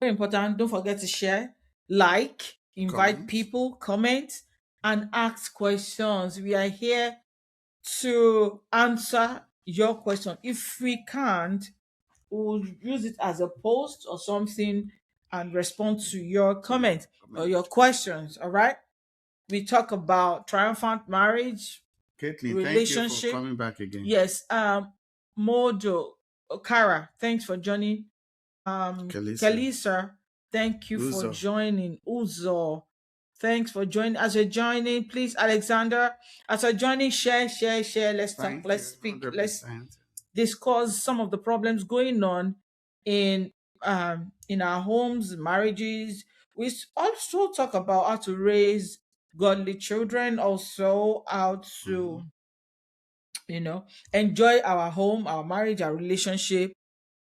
Very important. Don't forget to share, like, invite Comment. people, comment, and ask questions. We are here to answer your question. If we can't, we'll use it as a post or something and respond to your Yeah, comment or comment. your questions. All right. We talk about triumphant marriage, Caitlin, thank you for relationship. coming back again. Yes. Mojo, Kara, thanks for joining. Kalisa. Kalisa, thank you for Uzo. joining. Uzo, thanks for joining. As you're joining, please, Alexander, as you're joining, share. Let's talk, Thank let's you. speak, let's 100%. discuss some of the problems going on in in our homes, marriages. Also talk about how to raise godly children, also how to Mhm. enjoy our home, our marriage, our relationship.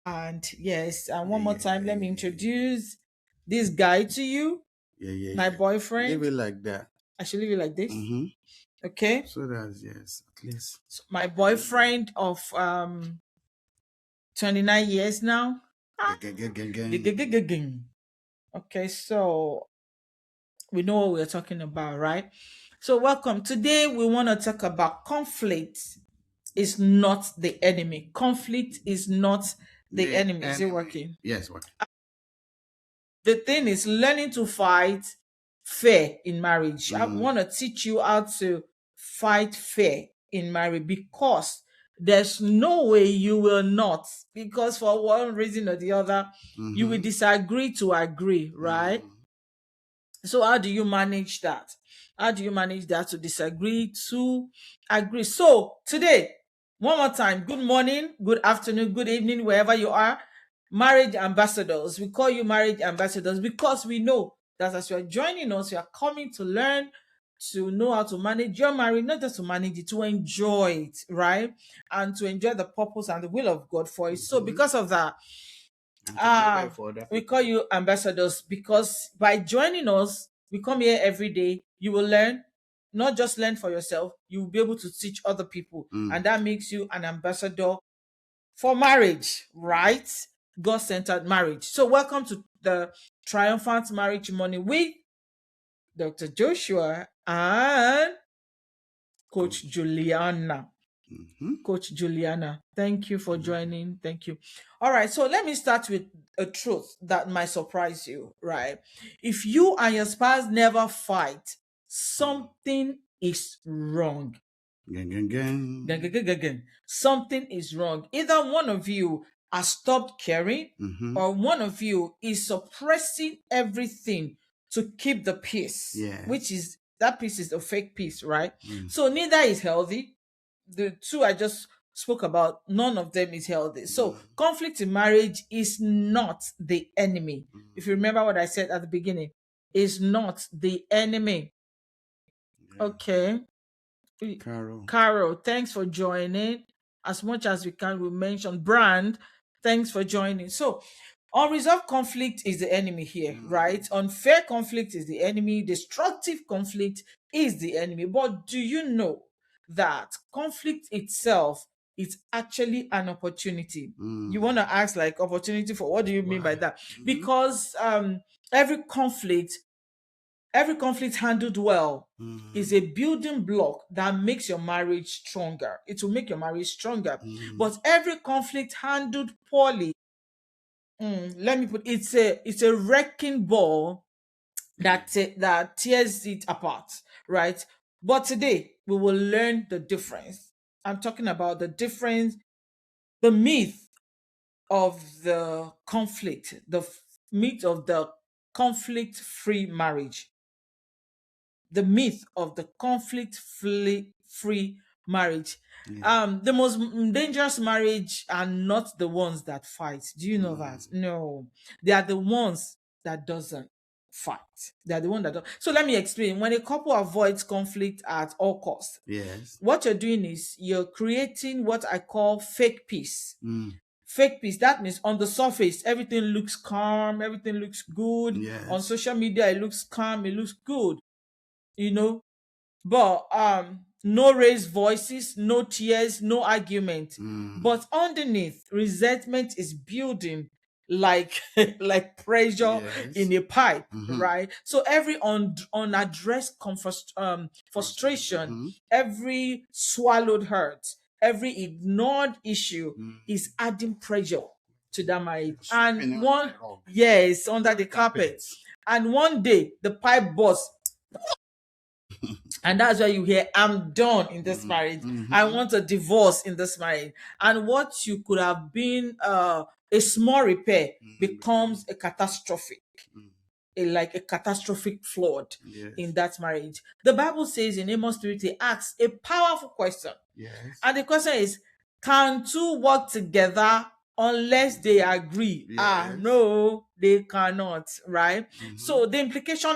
And yes, and Yeah, one more yeah, time, yeah, let me yeah, yeah, yeah. introduce this guy to you, Yeah, yeah, my yeah. Leave boyfriend. it like that. I should leave it like this. Mm-hmm. Okay. So that's, yes, at least. So my boyfriend of 29 years now. Ah, Gang, gang, gang, gang. gigigigiging. Okay, so we know what we're talking about, right? So welcome. Today we want to talk about conflict is not the enemy. Conflict is not the The enemy. Is it enemy. working? Yes, what? The thing is learning to fight fair in marriage. I Mm. want to teach you how to fight fair in marriage because there's no way you will not, because for one reason or the other you will Mm-hmm. disagree to agree, right? Mm. So how do you manage that? How do you manage that, to disagree to agree? So today, one more time, good morning, good afternoon, good evening, wherever you are. Marriage ambassadors. We call you marriage ambassadors because we know that as you are joining us, you are coming to learn, to know how to manage your marriage, not just to manage it, to enjoy it, right? And to enjoy the purpose and the will of God for it. So Mm-hmm. because of that, And to provide ah, for other we call people. you ambassadors because by joining us, we come here every day. You will learn, not just learn for yourself, you will be able to teach other people. And Mm. that makes you an ambassador for marriage, right? God centered marriage. So, welcome to the Triumphant Marriage Money with Dr. Joshua and Coach Coach. Juliana. Mm-hmm. Coach Juliana, thank you for Mm-hmm. joining. Thank you. All right, so let me start with a truth that might surprise you, right? If you and your spouse never fight, Mm. something is wrong. Gang, gang, gang. Something is wrong. Either one of you has stopped caring, Mm-hmm. or one of you is suppressing everything to keep the peace, which Yes. is that peace is a fake peace, right? Mm. So neither is healthy. The two I just spoke about, none of them is healthy. So Mm. conflict in marriage is not the enemy. If you Mm. remember what I said at the beginning, is not the enemy. Yeah. Okay. Carol. Carol, thanks for joining. As much as we can, we mention Brand. Thanks for joining. So, unresolved conflict is the enemy here, Mm. right? Unfair conflict is the enemy. Destructive conflict is the enemy. But do you know that conflict itself is actually an opportunity? You want Mm. to ask, like, opportunity for what do you mean by Why? that? Mm-hmm. Because every conflict Every conflict handled well Mm. is a building block that makes your marriage stronger. It will make your marriage stronger. Mm. But every conflict handled poorly, let me put it's a wrecking ball Yeah. that tears it apart, right? But today we will learn the difference. I'm talking about the difference, the myth of the conflict, myth of the conflict-free marriage, the myth of the conflict free marriage. Yeah. The most dangerous marriage are not the ones that fight. Do you know that? Mm. No, they are the ones that doesn't fight. They are the one that don't. So let me explain. When a couple avoids conflict at all costs, Yes. what you're doing is you're creating what I call fake peace. Mm. Fake peace. That means on the surface, everything looks calm, everything looks good. On Yes. social media, it looks calm, it looks good, you know but no raised voices, no tears, no argument. Mm. But underneath, resentment is building. like like pressure Yes. in a pipe, Mm-hmm. right? So every unaddressed frustration, Mm-hmm. every swallowed hurt, every ignored issue Mm. is adding pressure to that marriage. And Sweeping under one, the rug. yes, under the carpet. Carpets. And one day the pipe bursts, and that's why you hear, I'm done in this marriage. I Mm-hmm. want a divorce in this marriage. And what you could have been a small repair Mm-hmm. becomes a catastrophic, Mm. like a catastrophic flood in Yes. that marriage. The Bible says in Amos 3, it asks a powerful question. Yes. And the question is, can two work together unless they agree? Ah, Yes. no, they cannot, right? Mm-hmm. So the implication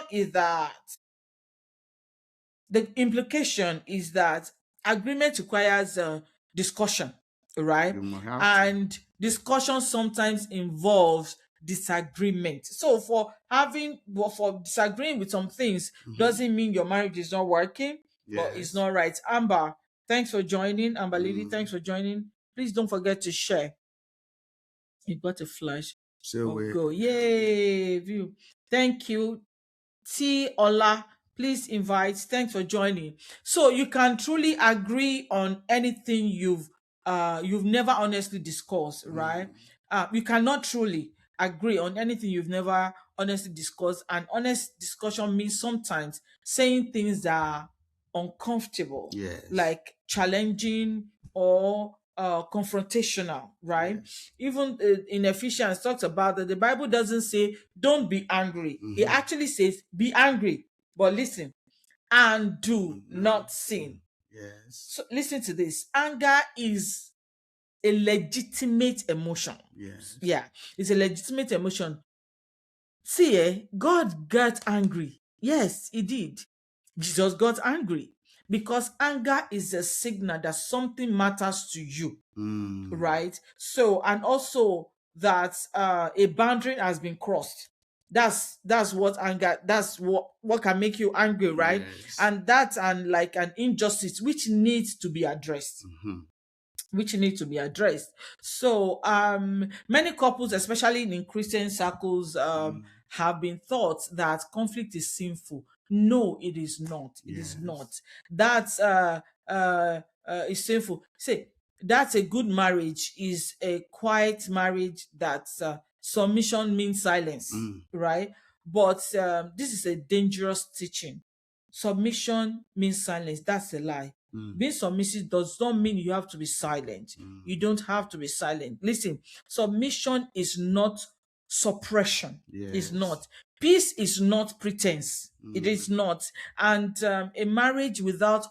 is that agreement requires discussion, right? You might have to. And discussion sometimes involves disagreement. So for disagreeing with some things Mm-hmm. doesn't mean your marriage is not working or it's Yes. not right. Amber, thanks for joining. Amber Lily, Mm. thanks for joining. Please don't forget to share. You got a flash So of we. go. Yay, view. Thank you. T Ola, please invite. Thanks for joining. So you can truly agree on anything you've never honestly discussed, right? Mm. You cannot truly agree on anything you've never honestly discussed. And honest discussion means sometimes saying things that are uncomfortable, Yes. like challenging or confrontational, right? Yes. Even in Ephesians talks about that the Bible doesn't say don't be angry. It Mm-hmm. actually says be angry, but listen, and do Not not sin. sin. Yes. So listen to this. Anger is a legitimate emotion. Yes. Yeah, it's a legitimate emotion. See, God got angry. Yes, he did. Jesus got angry because anger is a signal that something matters to you, Mm. right? So, and also that a boundary has been crossed. That's what anger, that's what can make you angry, right? Yes. And that's and like an injustice which needs to be addressed, Mm-hmm. So many couples, especially in Christian circles, Mm. have been taught that conflict is sinful. No, it is not. It is Yes. not. That's is sinful. Say that's a good marriage is a quiet marriage that submission means silence, Mm. right? But this is a dangerous teaching. Submission means silence. That's a lie. Mm. Being submissive does not mean you have to be silent. Mm. You don't have to be silent. Listen, submission is not suppression. It's Yes. not. Peace is not pretense. It Mm. is not. And a marriage without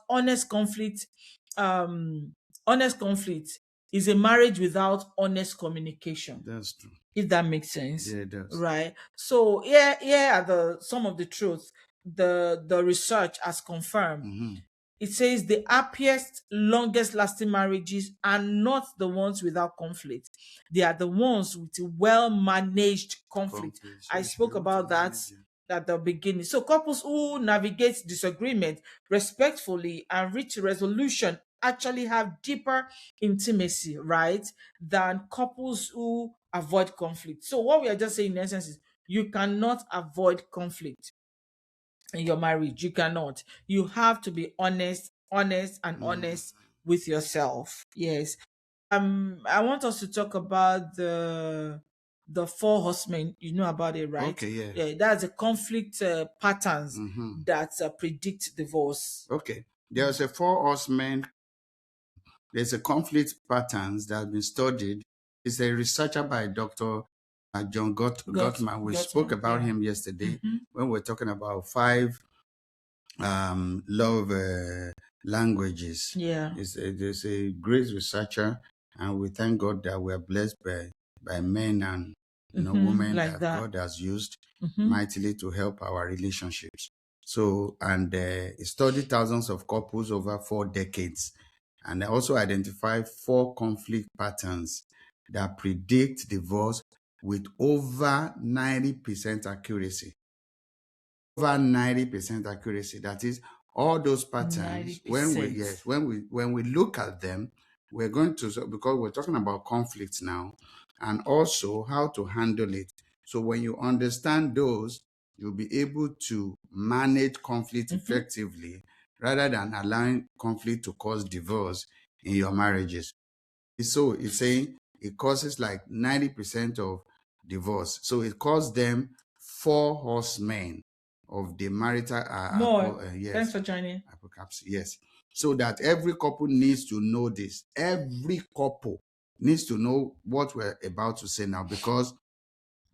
um, honest conflict is a marriage without honest communication, That's true. if that makes sense, Yeah, it does. right? So here are the some of the truths the research has confirmed. Mm-hmm. It says the happiest, longest lasting marriages are not the ones without conflict. They are the ones with well managed conflict. Conflict. So I you should be spoke able to about that manage it. at the beginning. So couples who navigate disagreement respectfully and reach resolution actually have deeper intimacy, right? Than couples who avoid conflict. So what we are just saying in essence is you cannot avoid conflict in your marriage. You cannot. You have to be and Mm. honest with yourself. Yes. I want us to talk about the four horsemen. You know about it, right? Okay, yeah. Yeah, that's the conflict patterns Mm-hmm. that predict divorce. Okay. There's a four horsemen. There's a conflict patterns that have been studied. It's a researcher by Dr. John Gottman. We spoke Gottman, about yeah. him yesterday Mm-hmm. when we are talking about five love languages. Yeah. There's a great researcher, and we thank God that we are blessed by men and Mm-hmm. women Like that that. God has used Mm-hmm. mightily to help our relationships. So, and he studied thousands of couples over 4 decades, and also identified four conflict patterns that predict divorce with over 90% accuracy. Over 90% accuracy. That is, all those patterns, when we 90%. when we look at them, we're going to, because we're talking about conflict now. and also how to handle it. So when you understand those, you'll be able to manage conflict effectively rather than allowing conflict to cause divorce in your marriages. So it's saying it causes like 90% of divorce. So it calls them four horsemen of the marital More. Thanks yes, for joining. apocalypse. Yes. So that every couple needs to know this. Every couple needs to know what we're about to say now, because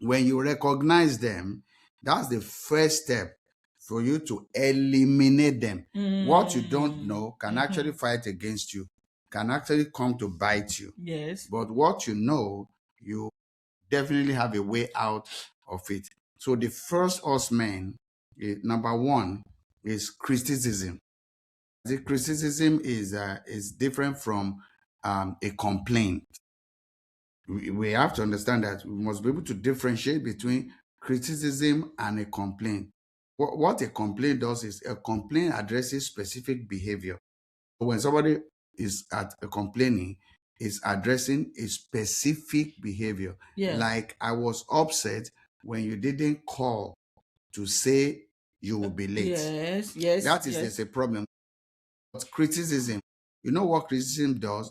when you recognize them, that's the first step for you to eliminate them. What you don't know can actually fight against you, can actually come to bite you. Yes. But what you know, you definitely have a way out of it. So the first horseman, number one, is criticism. The criticism is different from a complaint. We have to understand that we must be able to differentiate between criticism and a complaint. What a complaint does is a complaint addresses specific behavior. When somebody is complaining, is addressing a specific behavior. Yeah. Like, I was upset when you didn't call to say you will be late. Yes. Yes. That is, Yes. there's a problem. But criticism, you know what criticism does?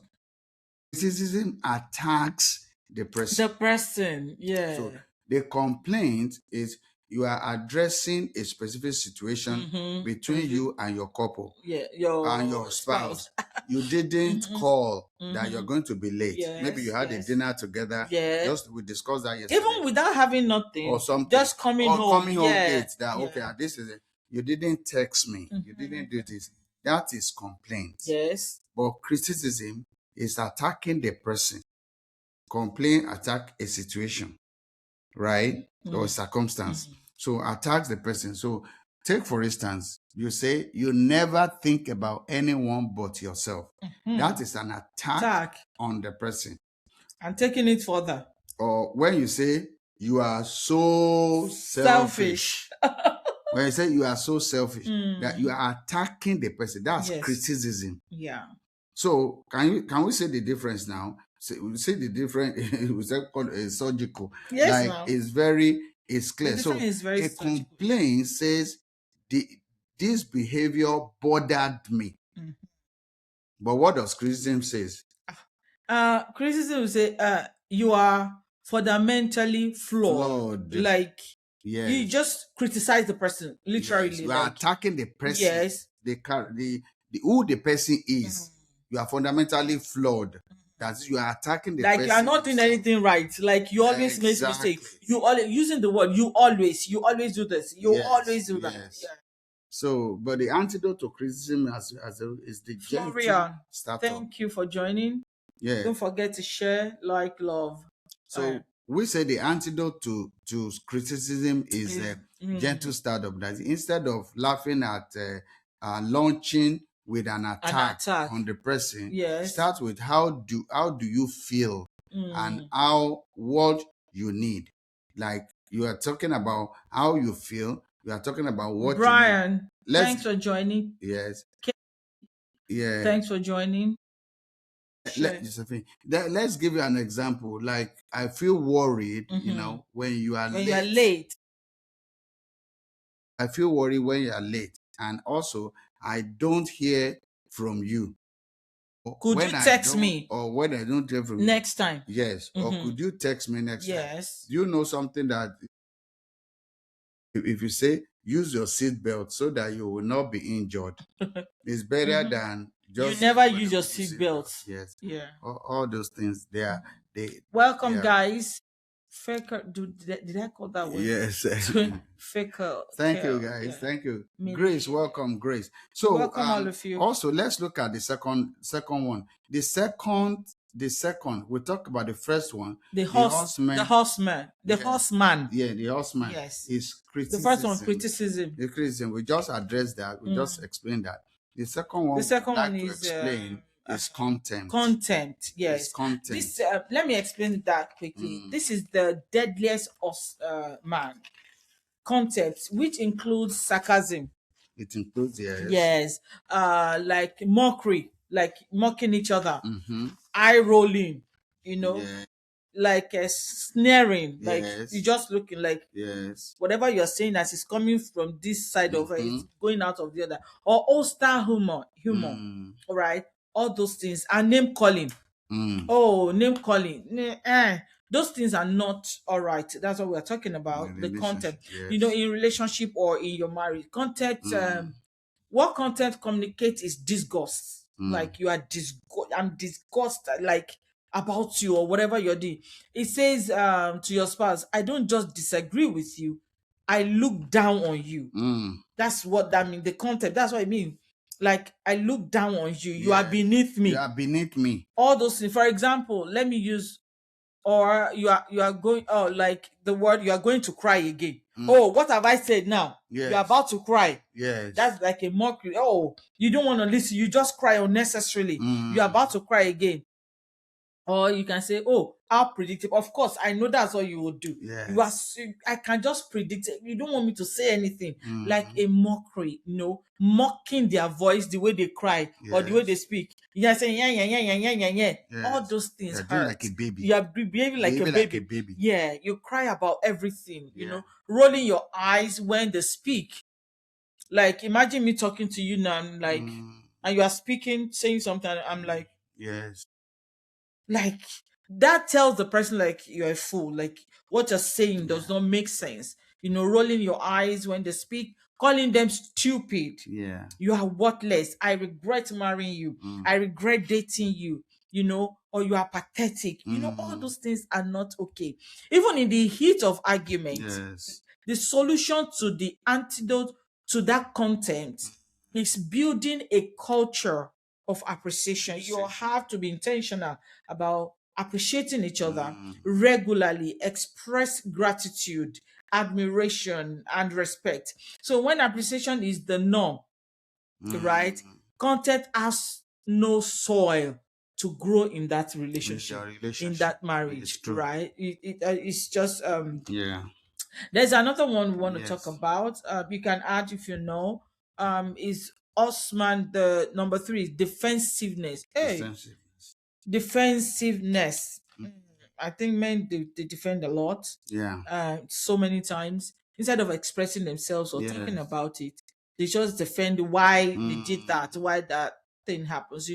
Criticism attacks the person. The person. Yeah. So the complaint is you are addressing a specific situation between you and your couple Yeah. and Your your spouse. You didn't call that you're going to be late. Yes. Maybe you had a Yes. dinner together. Yeah. Just we discussed that yesterday. Even without having nothing, Or something. just coming Or home. coming home Yeah. late. That okay, this is it. You didn't text me. You didn't do this. That is complaint. Yes. But criticism is attacking the person. Complaint attack a situation, right? Or circumstance. So attacks the person. So take for instance, you say you never think about anyone but yourself. That is an attack on the person. And taking it further. Or when you say you are so selfish. When you say you are so selfish, that you are attacking the person. That's criticism. Yeah. So can we say the difference now? We say the difference. We say called surgical. Yes, like now. it's clear. So is very a complaint says this behavior bothered me. But what does criticism says? Criticism will say you are fundamentally flawed. Like you just criticize the person, literally. Yes. You are attacking the person. Yes. The who the person is. You are fundamentally flawed. That's you are attacking the person. Like you are not doing anything right. Like you always make mistakes. You always using the word you always do this. You always do that. Yeah. So, but the antidote to criticism is the gentle startup. Thank you for joining. Yeah. Don't forget to share, like, love. So we say the antidote to criticism is gentle startup. That instead of laughing at launching with an attack on the person, start with how do you feel and what you need. Like you are talking about how you feel. You are talking about what Brian, you need. Thanks for joining. Yes. Yeah. Thanks for joining. Let's give you an example. Like I feel worried, when you are late. I feel worried when you are late, and also I don't hear from you. Could you text me? Or when I don't hear from you next time? Yes. Or could you text me next time? Yes. You know something that if you say use your seatbelt so that you will not be injured, it's better than just you never use your seatbelt. Yes. Yeah. All those things welcome, guys. Faker, did I call that word? Yes. Faker. Thank you, guys. Yeah. Thank you. Maybe. Grace, welcome, Grace. So welcome all of you. Also, let's look at the second one. The second, we talk about the first one. The horseman. The horseman. Yeah, the horseman. Yes. Is criticism. The first one, criticism. The criticism. We just addressed that. We just explained that. The second one. Is contempt. Contempt, yes. It's contempt. This, let me explain that quickly. This is the deadliest man. Contempt, which includes sarcasm. It includes, yes. Like mockery, like mocking each other, eye rolling, Yeah. like snaring, like you Yes. just looking like Yes. whatever you're saying as is coming from this side of it, Mm-hmm. it's going out of the other. Or old style humor, Mm. all right, all those things. And name calling. Mm. Oh, name calling. Those things are not all right. That's what we're talking In a about. The content, relationship, yes. in relationship or in your marriage. Content, Mm. what content communicates is disgust. Mm. Like you are I'm disgusted, like about you or whatever you're doing. It says to your spouse, I don't just disagree with you, I look down on you. Mm. That's what that means. The content, that's what I mean. Like I look down on you, you are Yes. beneath You me. are beneath me. All those things. For example, let me use, or you are going, oh, like the word, you are going to cry again. Mm. Oh, what have I said now? You're Yes. about to cry. Yes. That's like a mockery. Oh, you don't want to listen, you just cry unnecessarily, you're Mm. about to cry again. Or you can say, oh, how predictable. Of course, I know that's what you would do. Yes. I can just predict it. You don't want me to say anything. Like Mm. a mockery, mocking their voice, the way they cry or the way they Yes. speak. You're saying, yeah, yeah, yeah, yeah, yeah, yeah, yeah. All Yes. those things You're doing like hurt. a baby. You are behaving like a Behaving like a baby. baby. Yeah, you cry about everything, Yeah. rolling your eyes when they speak. Like, imagine me talking to you now, Mm. and you are speaking, saying something, and I'm Yes. like that tells the person like you're a fool, like what you're saying does Yeah. not make sense. Rolling your eyes when they speak, calling them stupid. Yeah. You are worthless, I regret marrying you, Mm. I regret dating you, or you are pathetic. All Mm. those things are not okay. Even in the heat of argument, Yes. the solution to the antidote to that content is building a culture of appreciation. You Appreciation. have to be intentional about appreciating each other Mm. regularly, express gratitude, admiration, and respect. So when appreciation is the norm, right, Mm. content has no soil to grow in that In your relationship, in relationship. that It's marriage, true. right? It's just Yeah. there's another one we want to talk Yes. about. You can add if is Osman. The number three is defensiveness. Hey, Defensiveness. defensiveness. I think men they defend a lot, Yeah. so many times instead of expressing themselves or thinking Yes. about it, they just defend why they did Mm. that, why that thing happens.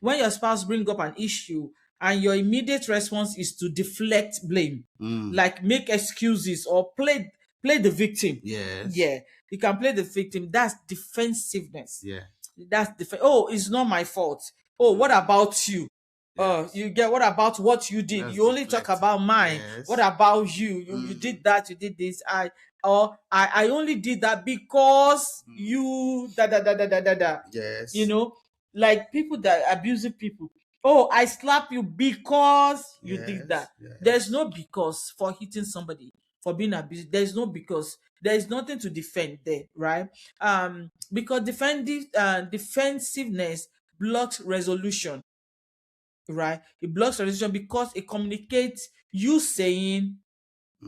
When your spouse bring up an issue and your immediate response is to deflect blame, Mm. like make excuses or play the victim. Yes. Yeah, you can play the victim. That's defensiveness. Yeah. Oh, it's not my fault. Oh, what Mm. about you? Yes. You get, what about what you did? That's You only talk deflecting. about mine. What Yes. about you? You Mm. did that, you did this. I only did that because Mm. you da da da da da da da. You Yes. know, like people that abusive people. Oh, I slap you because you did Yes. that. There's Yes. no because for hitting somebody, for being abused. There's no because. There is nothing to defend there, right? Because defensiveness blocks resolution, right? It blocks resolution because it communicates you saying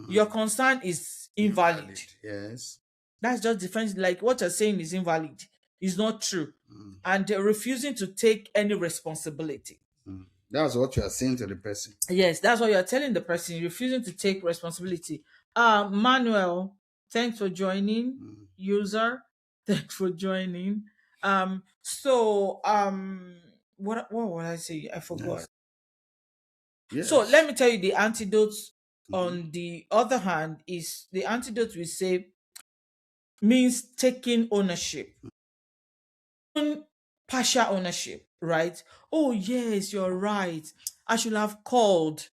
your Mm. concern is invalid. Invalid. Yes. That's just defense, like what you're saying is invalid, is not true, Mm. and they're refusing to take any responsibility. Mm. That's what you are saying to the person. Yes, that's what you're telling the person, you're refusing to take responsibility. Manuel, thanks for joining. Mm. User, thanks for joining. What would I say? I forgot. Yes. So let Yes. me tell you the antidote. Mm-hmm. On the other hand, is the antidote we say means taking ownership, partial ownership, right? Oh yes, you're right, I should have called.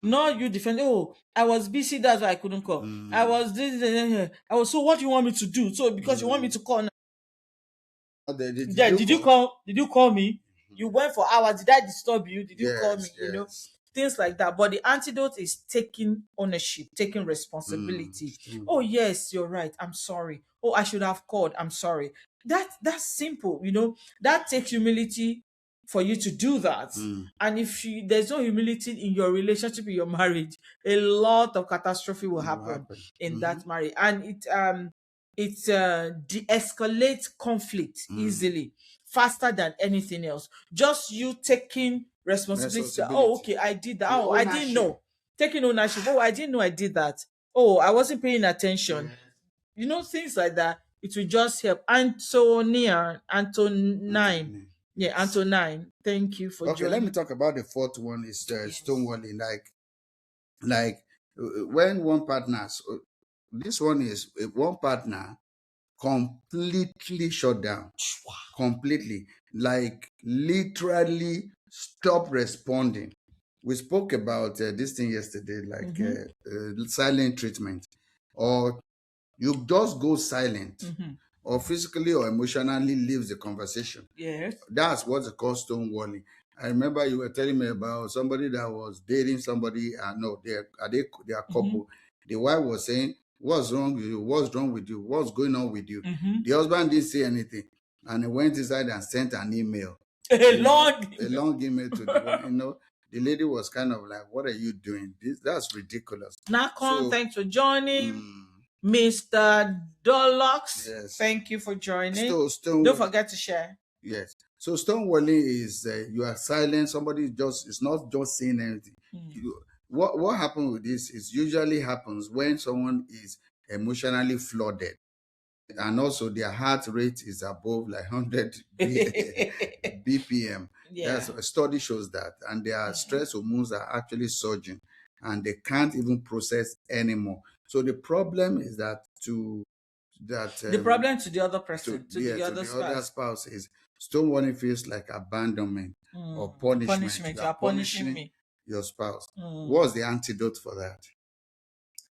Not you defend. Oh, I was busy, that's why I couldn't call. I Mm. was this. I was, so what do you want me to do? So because you want me Mm. to call now. Did Yeah, you did you call? call? Did you call me? You went for hours. Did I disturb you? Did you call me? Yes. Yes. Things like that. But the antidote is taking ownership, taking Mm. responsibility. Still. Oh yes, you're right, I'm sorry. Oh, I should have called, I'm sorry. That's simple. That takes humility for you to do that. Mm. And if there's no humility in your relationship, in your marriage, a lot of catastrophe will It will happen happen. in Mm-hmm. that marriage, and it de-escalates conflict Mm. easily, faster than anything else. Just you taking responsibility. Oh, Responsibility. okay, I did that. The Oh, I didn't ownership. know. taking ownership. Oh, I didn't know I did that. Oh, I wasn't paying attention. Things like that. It will just help. Antonine. Anthony. Yeah, Yes. Antonine. Thank you for Okay, let me joining. talk about the fourth one is Yes. stonewalling. When one partner, so this one is one partner completely shut down, completely, like literally stop responding. We spoke about this thing yesterday, like Mm-hmm. silent treatment, or you just go silent, Mm-hmm. or physically or emotionally leaves the conversation. Yes. That's what's called stonewalling. I remember you were telling me about somebody that was dating somebody. No, they are Mm-hmm. couple. The wife was saying, "What's wrong with you? What's wrong with you? What's going on with you?" Mm-hmm. The husband didn't say anything, and he went inside and sent an email. A long A long email to the one. The lady was kind of like, "What are you doing? That's ridiculous." Nakon, So, thanks for joining. mm, Mr. Dolox, yes, thank you for joining. Don't stone. forget to share. Yes. So stonewalling is you are silent. Somebody just is not just saying anything. Mm. What happens with this is usually happens when someone is emotionally flooded, and also their heart rate is above like 100 BPM. That's Yeah. a study shows that, and their stress hormones are actually surging, and they can't even process anymore. So the problem is that that The problem to the other person, to the to other the other spouse. spouse is stonewalling feels like abandonment or punishment. Punishment. You You are are punishing punishing me. your spouse. Mm. What's the antidote for that?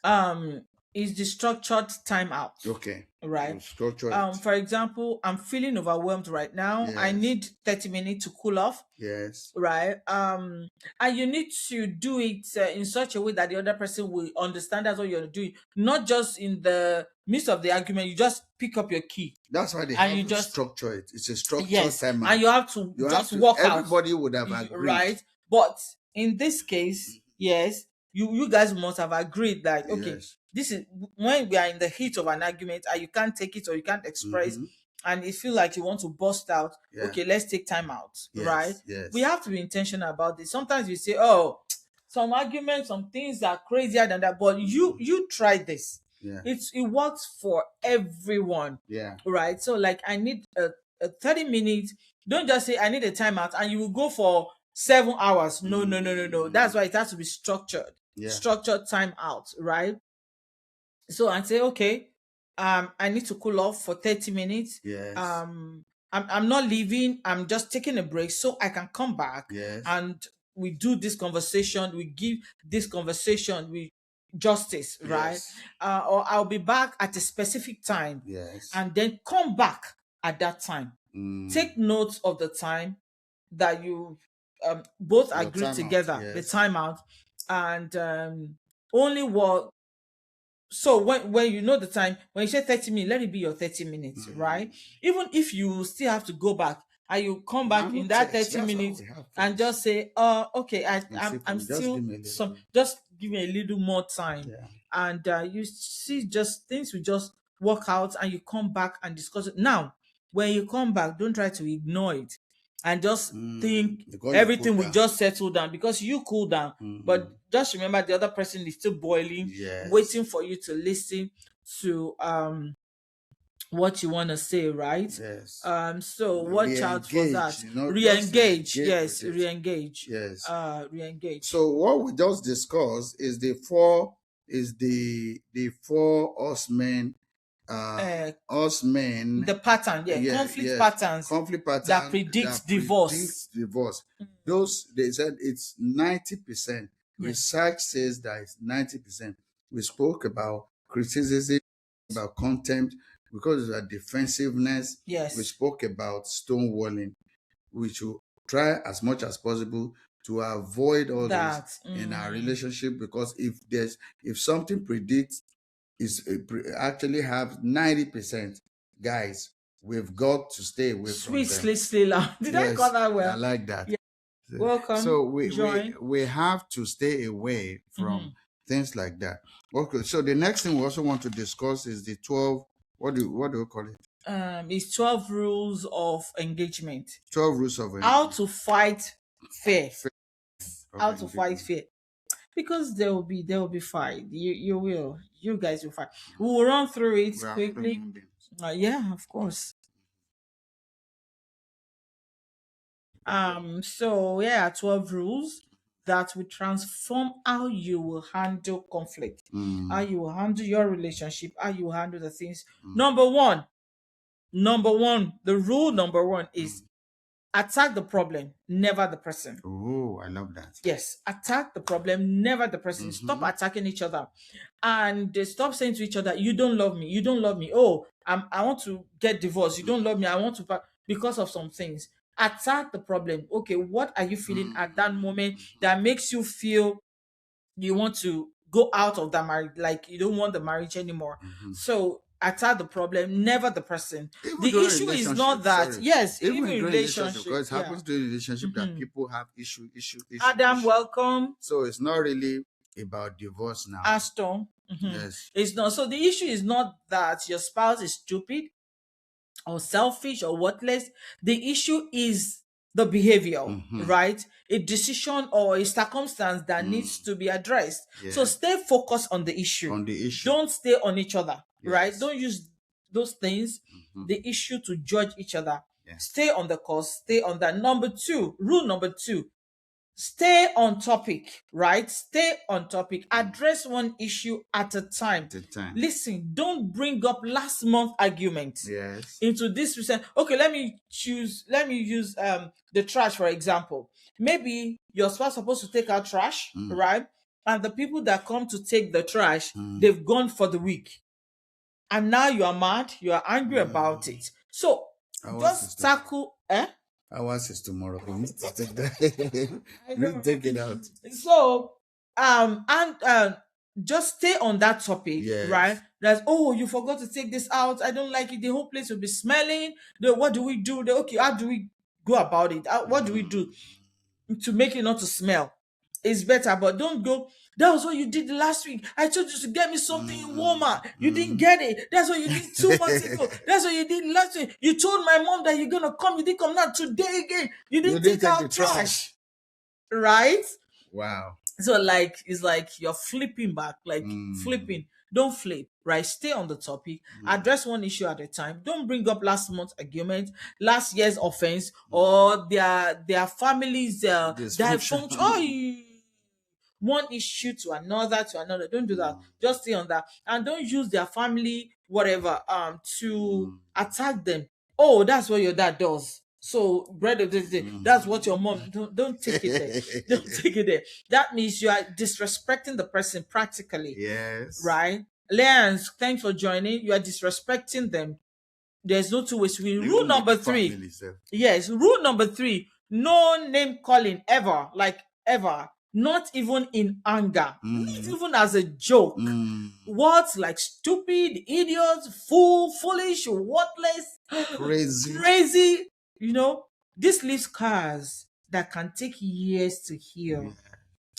um is the structured timeout, Okay, you right? structure it. For example, I'm feeling overwhelmed right now. I Yes, need 30 minutes to cool off, yes. right? And you need to do it in such a way that the other person will understand that's what you're doing, not just in the midst of the argument. You just pick up your key That's why they and have you to just, structure it. It's a structured yes, and you timeout. have to You have just to. walk out, Everybody would have agreed. right? But in this case, yes, you guys must have agreed that, okay, Yes. this is when we are in the heat of an argument and you can't take it or you can't express, Mm-hmm. and it feel like you want to burst out. Yeah. Okay, let's take time out, right? Yes. We Yes. have to be intentional about this. Sometimes we say, oh, some arguments, some things are crazier than that, but you try this. Yeah. It works for everyone, Yeah. right? So like, I need a 30 minutes. Don't just say I need a timeout and you will go for 7 hours. No, no, no, no, no. That's why it has to be structured. Yeah. Structured time out, right? So I say, okay, I need to cool off for 30 minutes. Yes. I'm not leaving, I'm just taking a break so I can come back Yes. and we do this conversation, we give this conversation with justice, right? Yes. Or I'll be back at a specific time Yes. and then come back at that time. Mm. Take note of the time that you both Your agree timeout. together, the Yes. timeout, and only what. So when you know the time, when you say 30 minutes, let it be your 30 minutes, right? Mm. Even if you still have to go back and you come Now back no in that test. 30 That's why minutes we have and test. just say, okay, And see for I'm me, just give still me a some, little. just give me a little more time. Yeah. And you see, just things will just work out and you come back and discuss it. Now, when you come back, don't try to ignore it and just think Because you cool everything will down. just settle down because you cool down. Mm-hmm. But just remember the other person is still boiling, Yes. waiting for you to listen to what you want to say, right? Yes. So watch out for Re-engage. that. Just Re-engage, re-engage with yes, it. re-engage. Yes. Re-engage. So what we just discussed is the four horsemen, uh horsemen. the pattern, yeah, Yeah, conflict yes, patterns conflict that pattern predict that predicts divorce. divorce. Those they said it's 90%. Yes, Research says that it's 90%. We spoke about criticism, about contempt, because of defensiveness. We yes, spoke about stonewalling. We should try as much as possible to avoid all this that in our relationship, because if something predicts actually have 90%, guys, we've got to stay away from sweet them. slay loud. Did I call Yes, that I well? like that. Yeah. Welcome, So join. we have to stay away from Mhm. things like that. Okay, so the next thing we also want to discuss is the 12, what do we call it? It's 12 rules of engagement. 12 rules of How to fight fear. of How to fight engagement. fear. because there will be fight. You will. You guys will fight. We will run through it We are quickly. human beings. Yeah, of course. So here are 12 rules that will transform how you will handle conflict, how Mm, you will handle your relationship, how you will handle the things. mm, Number one, the rule number one is mm. attack the problem, never the person. Oh, I love that. Yes, attack the problem, never the person. Stop Mm-hmm. attacking each other, and they stop saying to each other, "You don't love me. You don't love me. Oh, I want to get divorced. You don't love me. I want to because of some things." Attack the problem. Okay, what are you feeling at that moment that makes you feel you want to go out of that marriage, like you don't want the marriage anymore? Mm-hmm. So attack the problem, never the person. Even The during issue is not relationship, that. sorry. Yes, Even even in during relationship, relationship. because it Yeah. happens during relationship that Mhm. people have issue. Adam, welcome. So it's not really about divorce now. Aston. Yes. It's not. So the issue is not that your spouse is stupid or selfish or worthless. The issue is the behavior, Mm-hmm. right? A decision or a circumstance that Mm. needs to be addressed. So Yes. stay focused on the issue. On the issue. Don't stay on each other, right? Yes. Don't use those things, Mm-hmm. the issue, to judge each other. Yeah. Stay on the course, stay on that. Number two, rule number two, stay on topic, right? Stay on topic. Address one issue at a time. At the time. Listen, don't bring up last month arguments Yes. into this recent. Okay, let me use the trash for example. Maybe your spouse supposed to take out trash, Mm. right? And the people that come to take the trash, Mm. they've gone for the week. And now you are mad, you are angry about Mm. it. So Ours is just tackle Ours is tomorrow. We need to take that. I We need know. to take it out. So and just stay on that topic, right? Yes. That's, oh, you forgot to take this out. I don't like it. The whole place will be smelling. What do we do? Okay, how do we go about it? What do we Mm. do to make it not to smell? It's better, but don't go. That was what you did last week. I told you to get me something Mm. warmer. You didn't Mm. get it. That's what you did 2 months ago. That's what you did last week. You told my mom that you're gonna come. You didn't come now today again. You You didn't didn't take take the out trash. trash, right? Wow. So like it's like you're flipping back, like Mm. flipping. Don't flip, right? Stay on the topic. Address one issue at a time. Don't bring up last month's argument, last year's offense, or their families Dysfunction. dysfunction. Oh, one issue to another to another. Don't do that. Mm. Just stay on that, and don't use their family whatever to Mm. attack them. Oh, that's what your dad does. So bread of this day, Mm. that's what your mom. Don't take it there. Don't take it there. That means you are disrespecting the person practically, Yes. right? Leons, thanks for joining. You are disrespecting them. There's no two ways. Rule Even with number the three. family self. Yes, rule number three. No name calling ever, like ever. Not even in anger. Not even as a joke. Mm. Words like stupid, idiot, fool, foolish, worthless, Crazy. crazy. This leaves scars that can take years to heal,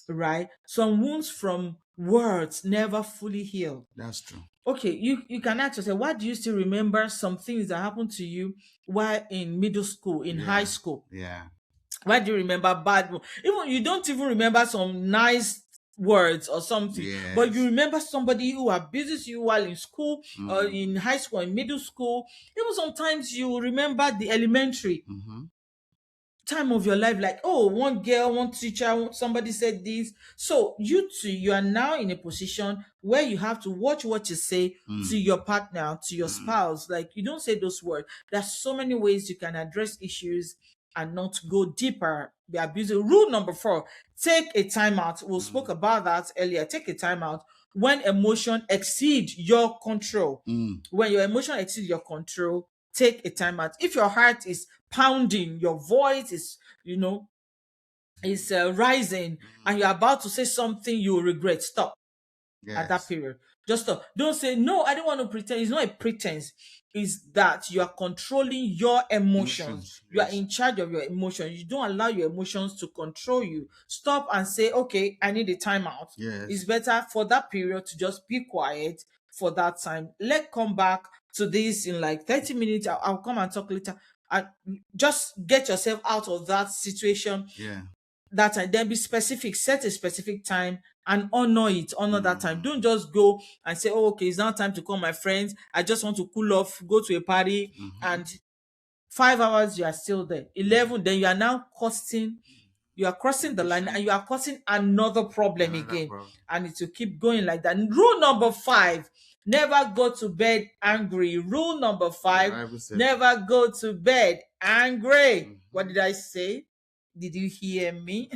right? Some wounds from words never fully heal. That's true. Okay, you can ask yourself, why do you still remember some things that happened to you while in middle school, in high school? Yeah. Why do you remember bad? Even you don't even remember some nice words or something, but Yes. you remember somebody who abuses you while in school or Mm. in high school, in middle school. Even sometimes you remember the elementary Mm-hmm. time of your life, like, oh, one girl, one teacher, somebody said this. So you too, you are now in a position where you have to watch what you say to your partner, to your spouse. Like, you don't say those words. There's so many ways you can address issues and not go deeper, be abusive. Rule number 4, take a timeout. We spoke about that earlier. Take a timeout when emotion exceed your control. Mm. When your emotion exceeds your control, take a timeout. If your heart is pounding, your voice is rising, and you're about to say something you will regret, stop at that Yes. period. Just stop. Don't say, no, I don't want to pretend. It's not a pretense. It's that you are controlling your emotions. You are Yes. in charge of your emotions. You don't allow your emotions to control you. Stop and say, okay, I need a timeout. Yes. It's better for that period to just be quiet for that time. Let's come back to this in like 30 minutes. I'll come and talk later. And just get yourself out of that situation. Yeah. that time. Then be specific, set a specific time and honor it, honor that time. Don't just go and say, oh, okay, it's now time to call my friends. I just want to cool off, go to a party, and 5 hours you are still there. 11, then you are now costing, you are crossing the line and you are causing another problem Another again. problem. And it will keep going like that. Rule number 5, never go to bed angry. Rule number 5, Bible said, never go to bed angry. What did I say? Did you hear me?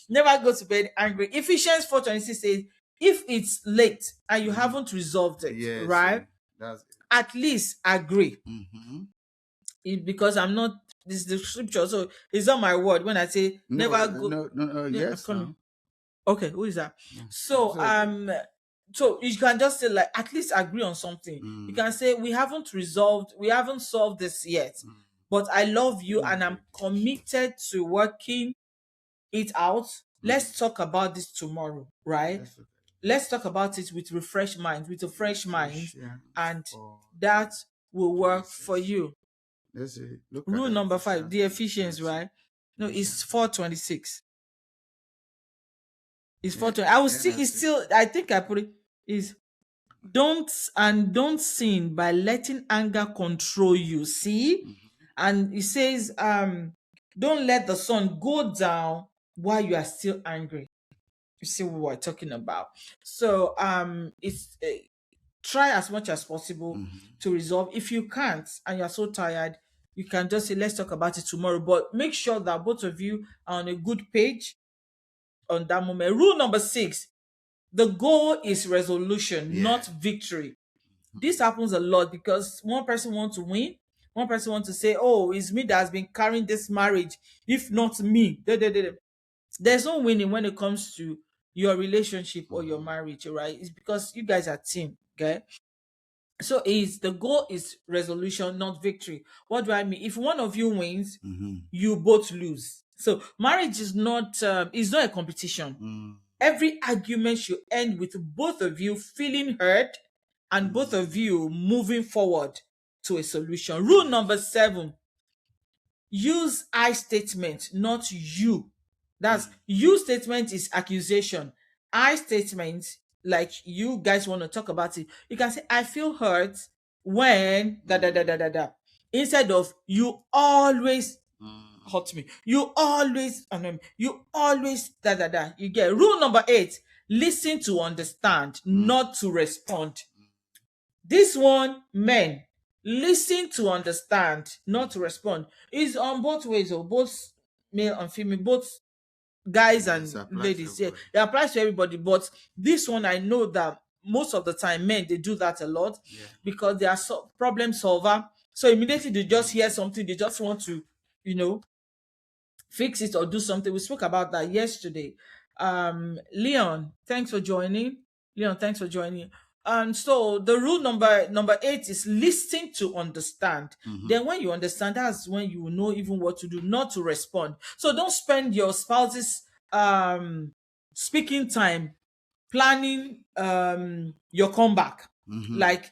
Never go to bed angry. Ephesians 4:26 says, if it's late and you haven't resolved it, yes, right? that's At least agree. mm-hmm. Because I'm not, this is the scripture, so it's not my word when I say never go. No, Yeah, I'm yes, coming. no. Okay, who is that? Yeah. So so you can just say, like, at least agree on something. You can say, we haven't solved this yet, but I love you and I'm committed to working it out. Let's talk about this tomorrow, right? Let's talk about it with refreshed minds, with a fresh mind, and that will work for you. Let's see. Look Rule at number 5, the Ephesians, right? No, it's 4:26. It's 4:20. I will see. It's still. I think I put it. Is don't sin by letting anger control you. See, and it says don't let the sun go down while you are still angry. You see what we're talking about. So it's try as much as possible to resolve. If you can't and you're so tired, you can just say, let's talk about it tomorrow. But make sure that both of you are on a good page on that moment. Rule number 6, the goal is resolution, not victory. This happens a lot because one person wants to win, one person wants to say, oh, it's me that has been carrying this marriage, if not me. There's no winning when it comes to your relationship or your marriage, right? It's because you guys are team. Okay, so is the goal is resolution, not victory. What do I mean? If one of you wins, you both lose. So marriage is not a competition. Every argument should end with both of you feeling heard and both of you moving forward to a solution. Rule number 7, use I statement, not you. That's you statement is accusation. I statement, like you guys want to talk about it. You can say, I feel hurt when da da da da da da. Instead of you always hurt me. You always annoy me. You always da da da. You get rule number 8. Listen to understand, not to respond. This one, men, listen to understand, not to respond. Is on both ways, or both male and female, both guys and ladies. Yeah, it applies to everybody. But this one, I know that most of the time, men, they do that a lot because they are problem solver. So immediately they just hear something, they just want to, fix it or do something. We spoke about that yesterday. Leon, thanks for joining. So the rule number 8 is listen to understand. Then when you understand, that's when you know even what to do, not to respond. So don't spend your spouse's speaking time planning your comeback. Like,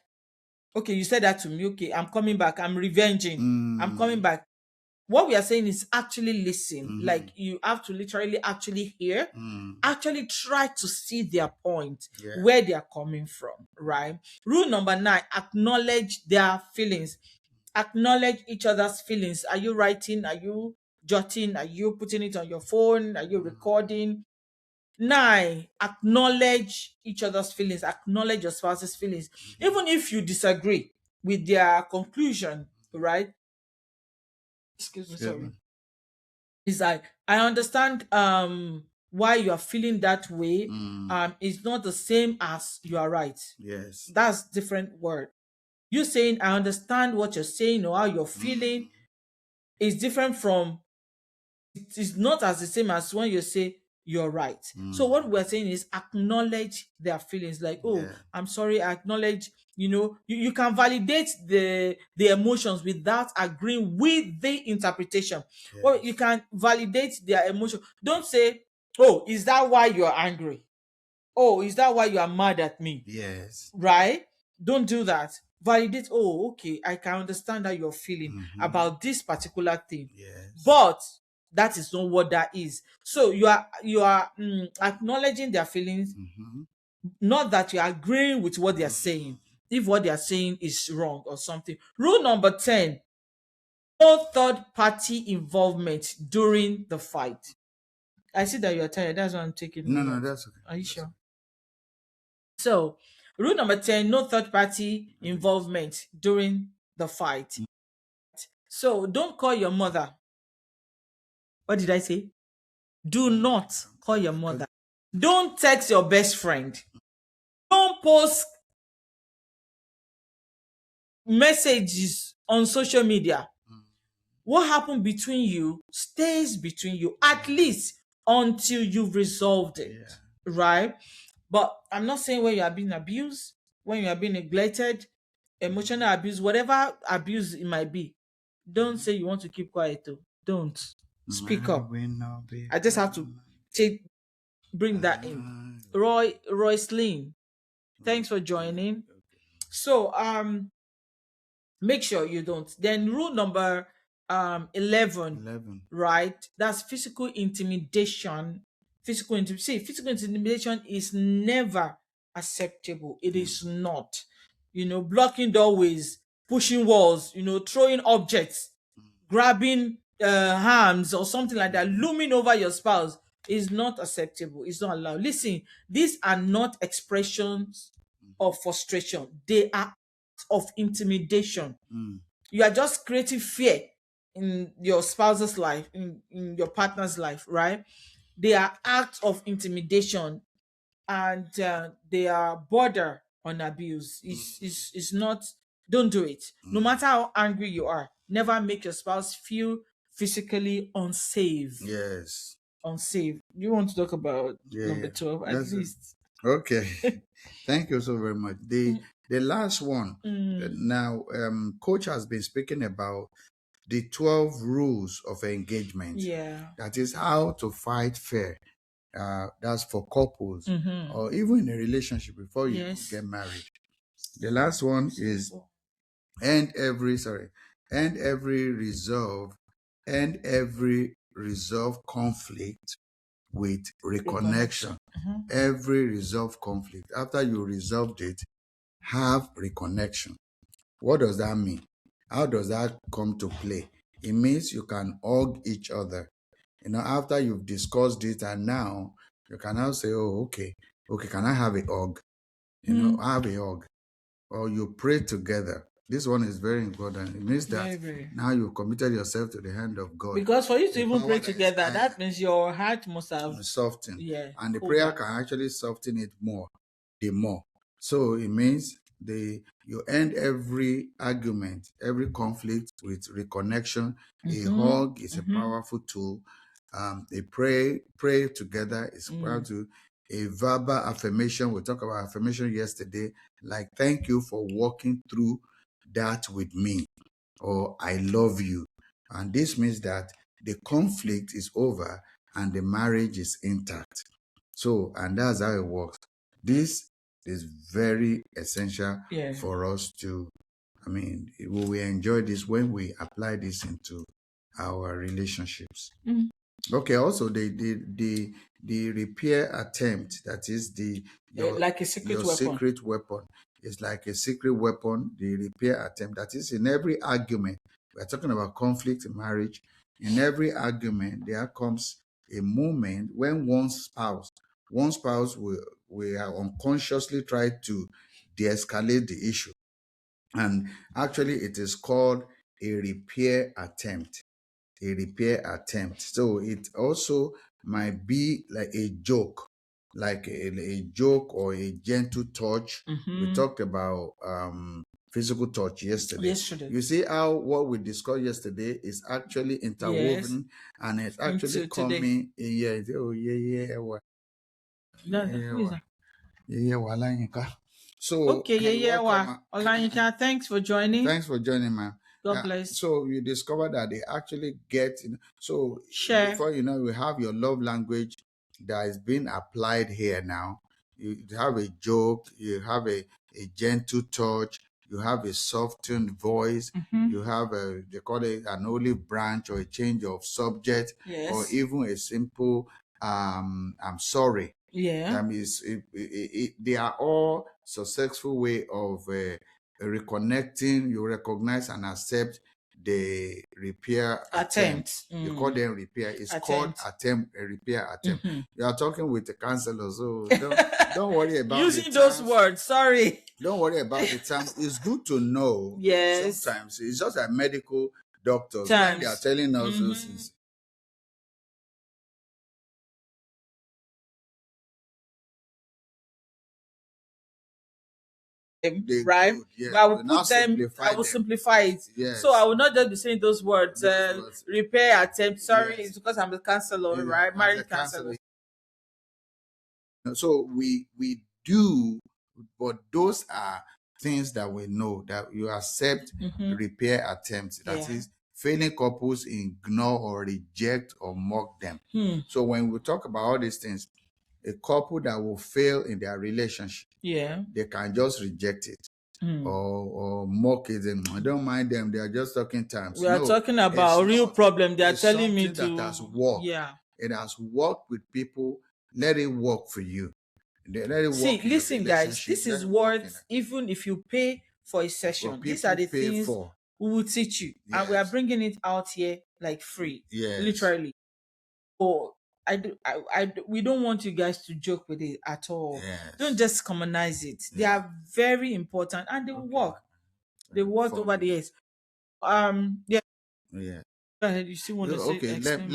okay, you said that to me, okay, I'm coming back, I'm revenging, I'm coming back. What we are saying is actually listen. Like, you have to literally actually hear, actually try to see their point, where they are coming from, right? Rule number 9, acknowledge their feelings. Acknowledge each other's feelings. Are you writing? Are you jotting? Are you putting it on your phone? Are you recording? 9, acknowledge each other's feelings. Acknowledge your spouse's feelings. Even if you disagree with their conclusion, right? Excuse me, sorry. It's like, I understand why you are feeling that way. It's not the same as you are right. Yes. That's different word. You saying I understand what you're saying or how you're feeling is different from, it is not as the same as when you say you're right. So what we're saying is acknowledge their feelings. Like, oh, I'm sorry, I acknowledge, you can validate the emotions without agreeing with the interpretation. Or you can validate their emotion. Don't say, oh, is that why you're angry? Oh, is that why you are mad at me? Yes. Right? Don't do that. Validate, oh, okay, I can understand how you're feeling about this particular thing. Yes. But That is not what that is. So you are acknowledging their feelings, Mhm. not that you're agreeing with what they're saying, if what they're saying is wrong or something. Rule number 10: no third party involvement during the fight. I see that you're tired. That's why I'm taking No, no, notes. that's okay. Are you That's sure? okay. So, rule number 10: no third party involvement during the fight. So, don't call your mother. What did I say? Do not call your mother. Don't text your best friend. Don't post messages on social media. What happened between you stays between you, at least until you've resolved it, Yeah. right? But I'm not saying when you are being abused, when you are being neglected, emotional abuse, whatever abuse it might be, don't say you want to keep quiet. Though. Don't speak I up. will not be I just have to take bring that in. silent. Roy Sleen, thanks for joining. So make sure you don't. Then rule number 11, 11. right? That's physical intimidation. Physical intimidation is never acceptable. It is not. Blocking doorways, pushing walls, throwing objects, grabbing arms or something like that, looming over your spouse is not acceptable. It's not allowed. Listen, these are not expressions of frustration. They are acts of intimidation. Mm. You are just creating fear in your spouse's life, in your partner's life, right? They are acts of intimidation, and they are border on abuse. It's not. Don't do it. No matter how angry you are, never make your spouse feel physically unsafe. Yes. Unsafe. You want to talk about Yeah, number yeah. 12 at That's it. least? Okay. Thank you so very much. The last one. Now, coach has been speaking about the 12 rules of engagement. Yeah. That is how to fight fair. That's for couples Mm-hmm. or even in a relationship before you Yes. get married. The last one is end every sorry, end every resolve, end every resolve conflict with reconnection. Reconnection. Mm-hmm. Every resolve conflict. After you resolved it, have reconnection. What does that mean? How does that come to play? It means you can hug each other. After you've discussed it, and now you can now say, oh, okay, can I have a hug? Have a hug. Or you pray together. This one is very important. It means that Very, very. now you've committed yourself to the hand of God. Because for you to The even power pray that is together, higher that means your heart must have, soften. yeah, And the cooled prayer down. can actually soften it more, the more. So it means you end every argument, every conflict with reconnection. A hug is a powerful tool. A pray together is powerful. A verbal affirmation. We talked about affirmation yesterday. Like, thank you for walking through that with me, or I love you. And this means that the conflict is over and the marriage is intact. So, and that's how it works. This is very essential Yeah. for us to, we enjoy this when we apply this into our relationships. Okay, also the repair attempt, that is Like a secret your weapon. secret weapon. It's like a secret weapon, the repair attempt. That is in every argument. We're talking about conflict in marriage. In every argument, there comes a moment when one spouse will unconsciously try to de-escalate the issue. And actually it is called a repair attempt. A repair attempt. So it also might be like a joke, like a joke or a gentle touch. We talked about physical touch yesterday. Yesterday. You see how what we discussed yesterday is actually Yes. interwoven and it's actually Into today. coming. Yeah, oh yeah, Who is that? yeah, Walayinka. So Okay, yeah, you're yeah. welcome. Olanyika, thanks for joining. Thanks for joining, man. God bless. So you discover that they actually get, so Share. before you have your love language that is being applied here now. You have a joke, you have a gentle touch, you have a softened voice, you have they call it an olive branch, or a change of subject, or Yes. even a simple I'm sorry. Yeah. That means they are all successful way of reconnecting. You recognize and accept the repair attempt. They call them repair. It's called Attempt. attempt, a repair attempt. You are talking with the counselor, so don't worry about the Using those terms. words. Sorry. Don't worry about the terms. It's good to know. Yes. Sometimes it's just like medical doctors when they are Terms. telling us those things. They Right? good, yeah. I will We now put them, simplify I will them. simplify it. Yes. So I will not just be saying those words, Those words. repair attempt. Sorry, Yes. it's because I'm a counselor, Yeah, right? as a Married counselor. counselor. So we do, but those are things that we know that you accept repair attempts. That Yeah. is, failing couples ignore or reject or mock them. So when we talk about all these things, a couple that will fail in their relationship, Yeah. they can just reject it or mock it, and I don't mind them, they are just talking terms. We are No, talking it's about a real not. problem. They are It's telling me something that to, has worked. yeah. It has worked with people. Let it work for you. Let it See, work in your listen, guys, relationship. this Let is it work in what, even if you pay for a what session, these are people the pay things for. we will teach you. And we are Yes. bringing it out here like free, Yes. literally. So we don't want you guys to joke with it at all. Yes. Don't just commonize it. They Yeah. are very important and they Okay. work. They worked over the years. Yeah, Yeah. go ahead. You still want to say Okay. explain?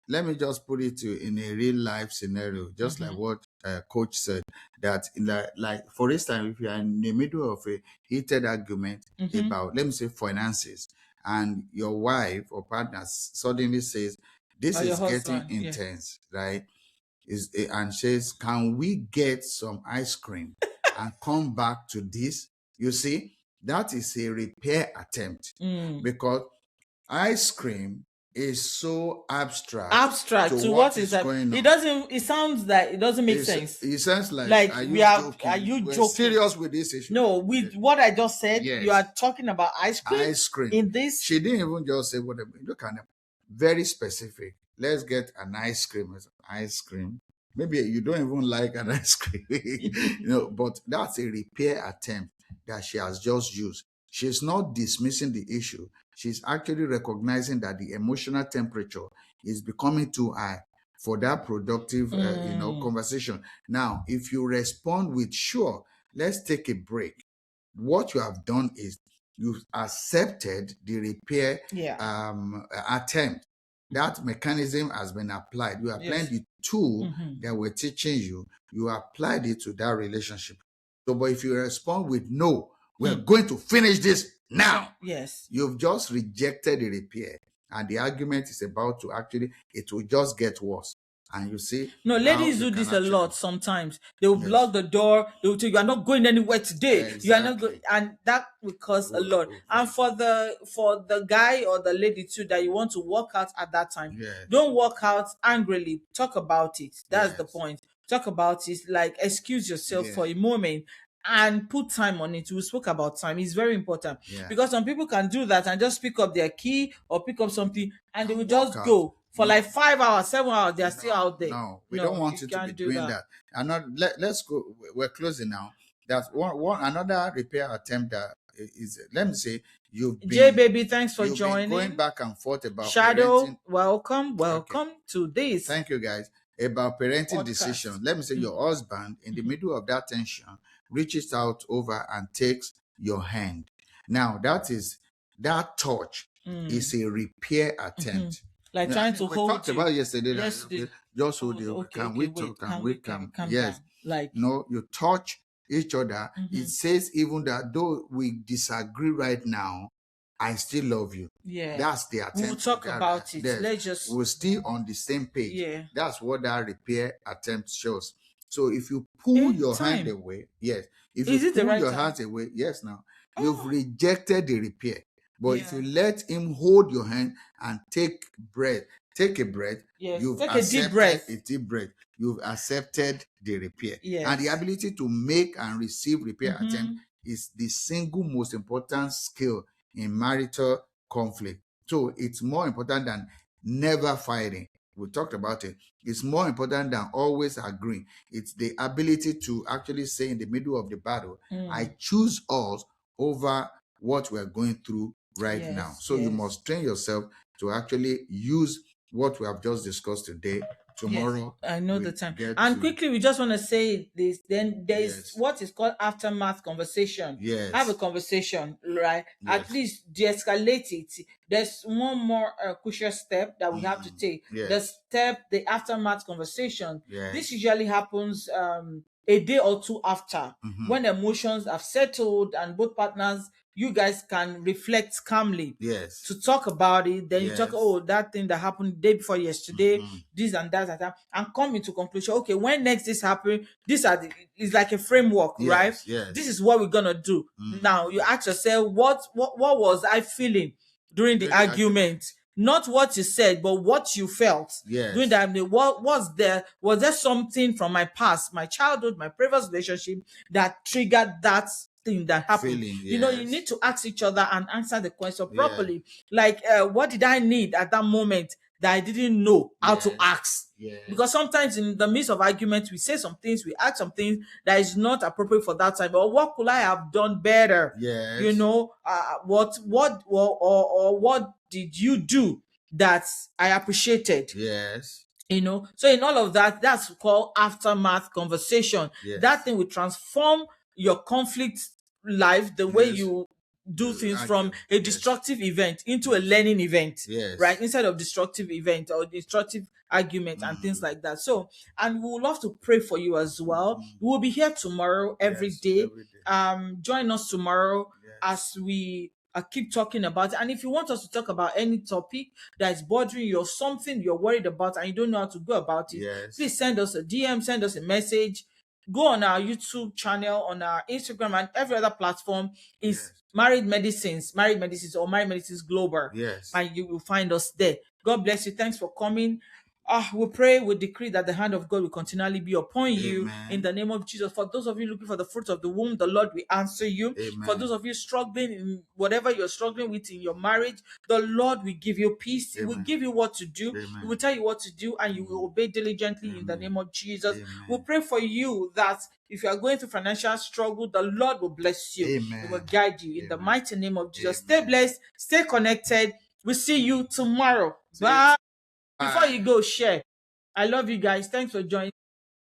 Let me just put it to in a real life scenario, just like what coach said. That in like for instance, if you are in the middle of a heated argument about, let me say, finances, and your wife or partner suddenly says, "This Or your is getting husband, yeah. intense," right? And says, "Can we get some ice cream and come back to this?" You see, that is a repair attempt because ice cream is so abstract Abstract to to what what is is that? going It on. doesn't. It sounds like it doesn't make sense. It sounds like, Like are we you are. Are joking? you We're joking? serious with this issue. No, with what I just said, you Yes, are talking about ice cream. ice cream. In this. She didn't even just say whatever. Look at them. Very specific. Let's get an ice cream. Ice cream. Maybe you don't even like an ice cream, but that's a repair attempt that she has just used. She's not dismissing the issue. She's actually recognizing that the emotional temperature is becoming too high for that productive, conversation. Now, if you respond with, "Sure, let's take a break," what you have done is you've accepted the repair Yeah. attempt. That mechanism has been applied. You applied the tool that we're teaching you. You applied it to that relationship. So, but if you respond with, "No, we're going to finish this now," Yes. you've just rejected the repair, and the argument is about to actually, it will just get worse. And you see, No, how ladies you do can this a actually, lot sometimes. They will yes, block the door. They will tell you, "You are not going anywhere today. You are not going," exactly. and that will cause a lot. And for the guy or the lady too that you want to walk out at that time, Yes. don't walk out angrily. Talk about it. That's the Yes. point. Talk about it. Like excuse yourself Yeah. for a moment and put time on it. We spoke about time. It's very important Yeah. because some people can do that and just pick up their key or pick up something and they will Walk just out. go for No. like 5 hours, 7 hours. They are still out there. No, we No, don't want you you to be can't do doing that. that. And not let's go. We're closing now. That's one another repair attempt that is. Let me say J baby, thanks for you've been going joining. back and forth about Shadow, parenting. welcome to this Thank you, guys. About parenting podcast. decisions. Let me say your husband, in the middle of that tension, reaches out over and takes your hand. Now, that touch is a repair attempt. Like Yeah, trying to we hold talked you. about yesterday that, Yesterday. okay, just hold Oh, you. okay, Can we wait. talk? Can Can we we come? calm Yes. down? Like No, you touch each other. It says even that though we disagree right now, I still love you. yeah. That's the attempt. We'll talk about it. Yes. Let's just We're still on the same page. yeah. That's what that repair attempt shows. So if you pull your hand Time. away, yes. If Is you it the pull right your time? hands away, yes, now you've rejected the repair. But if Yeah. you let him hold your hand and take a breath, Yes. you've Take a deep accepted breath. a deep breath. You've accepted the repair. Yes. And the ability to make and receive repair attempt is the single most important skill in marital conflict. So it's more important than never fighting. We talked about it. It's more important than always agreeing. It's the ability to actually say in the middle of the battle, I choose us over what we're going through right now. So you must train yourself to actually use what we have just discussed today. Tomorrow, I know the time. And quickly, we just want to say this. Then there is what is called aftermath conversation. Have a conversation, right? At least de-escalate it. There's one more crucial step that we have to take. The aftermath conversation. This usually happens a day or two after, when emotions have settled and both partners, you guys can reflect calmly to talk about it. Then you talk, oh, that thing that happened the day before yesterday, this and that, and come into conclusion. Okay, when next this happen, it's like a framework, right? This is what we're gonna do. Now you ask yourself, what was I feeling during the argument? Not what you said, but what you felt during that. What was there? Was there something from my past, my childhood, my previous relationship that triggered that thing that happened? Feeling, You know, you need to ask each other and answer the question properly. Like, what did I need at that moment that I didn't know how to ask? Because sometimes in the midst of arguments, we say some things, we ask some things that is not appropriate for that time. Or what could I have done better? You know, what or what did you do that I appreciated? You know, so in all of that, that's called aftermath conversation. That thing will transform your conflict life, the way you do things, from a destructive event into a learning event, right? Instead of destructive event or destructive argument and things like that. So, and we would love to pray for you as well. We will be here tomorrow every day. Join us tomorrow as we keep talking about it. And if you want us to talk about any topic that is bothering you or something you're worried about and you don't know how to go about it, please send us a DM, send us a message. Go on our YouTube channel, on our Instagram, and every other platform is Married Medicines or Married Medicines Global. And you will find us there. God bless you. Thanks for coming. We pray, we decree that the hand of God will continually be upon you in the name of Jesus. For those of you looking for the fruit of the womb, the Lord will answer you. For those of you struggling in whatever you're struggling with in your marriage, the Lord will give you peace. He will give you what to do. He will tell you what to do, and you will obey diligently in the name of Jesus. We pray for you that if you are going through financial struggle, the Lord will bless you. He will guide you in the mighty name of Jesus. Stay blessed, stay connected. We'll see you tomorrow. Bye. Before you go, share. I love you guys. Thanks for joining.